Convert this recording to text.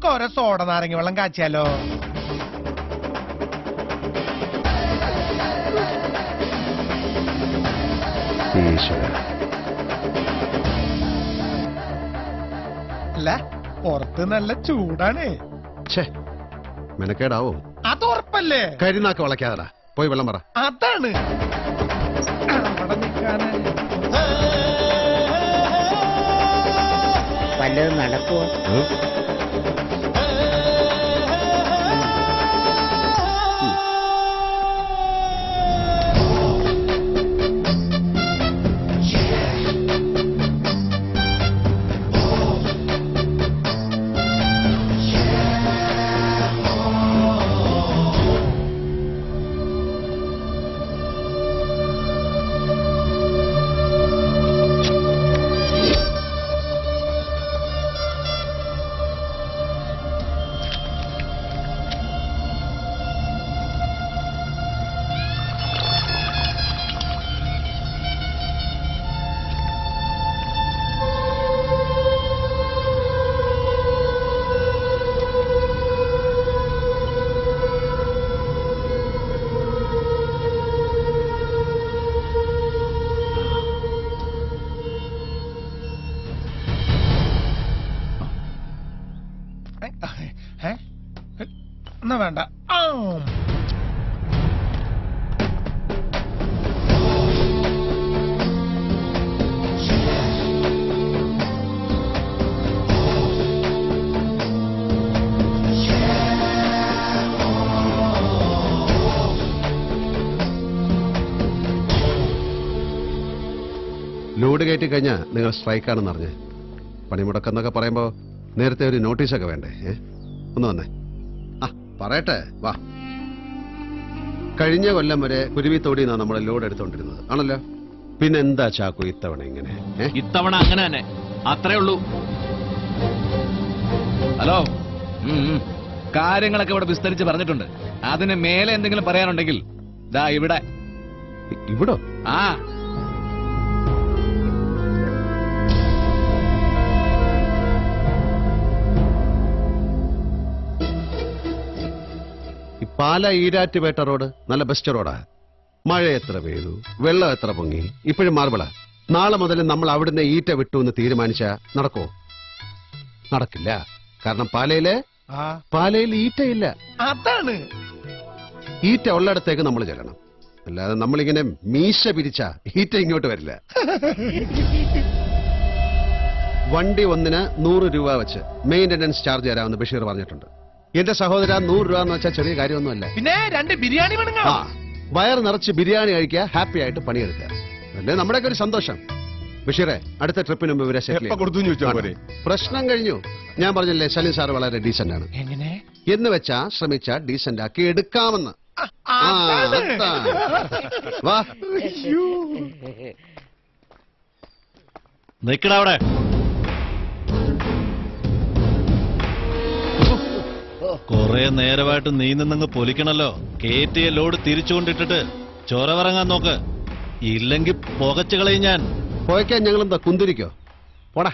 നമുക്ക് ഓരോ സോഡ നാരങ്ങ വെള്ളം കാച്ചിയാലോ? അല്ല, പുറത്ത് നല്ല ചൂടാണ്. മെനക്കേടാവോ? അത് ഉറപ്പല്ലേ? കരിനാക്ക് വളയ്ക്കാതടാ, പോയി വെള്ളം പറ. അതാണ് അവിടെ നിൽക്കാന് വല്ലതും നടക്കുവോ? എന്നാ വേണ്ട. ലോഡ് കയറ്റി കഴിഞ്ഞാൽ നിങ്ങൾ സ്ട്രൈക്കാണെന്ന് അറിഞ്ഞ് പണിമുടക്കെന്നൊക്കെ പറയുമ്പോ നേരത്തെ ഒരു നോട്ടീസൊക്കെ വേണ്ടേ? ഒന്ന് വന്നേ. പറയട്ടെ, വാ. കഴിഞ്ഞ കൊല്ലം വരെ കുരുവിത്തോടിന്നാ നമ്മളെ ലോഡ് എടുത്തോണ്ടിരുന്നത് ആണല്ലോ. പിന്നെന്താ ചാക്കു ഇത്തവണ ഇങ്ങനെ? ഇത്തവണ അങ്ങനെ തന്നെ, അത്രേ ഉള്ളൂ. ഹലോ, കാര്യങ്ങളൊക്കെ ഇവിടെ വിസ്തരിച്ച് പറഞ്ഞിട്ടുണ്ട്. അതിന് മേലെ എന്തെങ്കിലും പറയാനുണ്ടെങ്കിൽ ദാ ഇവിടെ. ഇവിടോ? ആ, പാല ഈരാറ്റുപേട്ട റോഡ് നല്ല ബെസ്റ്റ് റോഡാ. മഴ എത്ര പെയ്തു, വെള്ളം എത്ര പൊങ്ങി, ഇപ്പോഴും മാർബിളാ. നാളെ മുതൽ നമ്മൾ അവിടുന്ന് ഈറ്റ വിട്ടു എന്ന് തീരുമാനിച്ചാ നടക്കോ? നടക്കില്ല. കാരണം പാലയിൽ ഈറ്റയില്ല. അതാണ്. ഈറ്റ ഉള്ളിടത്തേക്ക് നമ്മൾ ചെല്ലണം. അല്ലാതെ നമ്മളിങ്ങനെ മീശ പിരിച്ച ഈറ്റ ഇങ്ങോട്ട് വരില്ല. വണ്ടി ഒന്നിന് 100 രൂപ വെച്ച് മെയിന്റനൻസ് ചാർജ് തരാമെന്ന് ബഷീർ പറഞ്ഞിട്ടുണ്ട്. എന്റെ സഹോദര, 100 രൂപ എന്ന് വെച്ചാൽ ചെറിയ കാര്യമൊന്നുമല്ല. പിന്നെ 2 ബിരിയാണി വേണം. വയർ നിറച്ച് ബിരിയാണി കഴിക്കുക, ഹാപ്പി ആയിട്ട് പണിയെടുക്കുക. അല്ലേ നമ്മുടെയൊക്കെ ഒരു സന്തോഷം. ബഷീറെ, അടുത്ത ട്രിപ്പിന് മുമ്പ് ഇവരെ പ്രശ്നം കഴിഞ്ഞു. ഞാൻ പറഞ്ഞില്ലേ സലീം സാർ വളരെ ഡീസന്റ് ആണ്. എങ്ങനെ എന്ന് വെച്ചാ ശ്രമിച്ച ഡീസന്റ് ആക്കി എടുക്കാമെന്ന്. വാ, നിക്കടാ അവിടെ. കൊറേ നേരമായിട്ട് നീ നിന്നങ്ങ് പൊലിക്കണല്ലോ. കേറ്റിയ ലോഡ് തിരിച്ചുകൊണ്ടിട്ടിട്ട് ചൊരവറങ്ങാൻ നോക്ക്, ഇല്ലെങ്കിൽ പുകച്ചു കളയും ഞാൻ. പോയക്കാൻ ഞങ്ങളെന്താ കുന്തിരിക്കോ? പോടാ.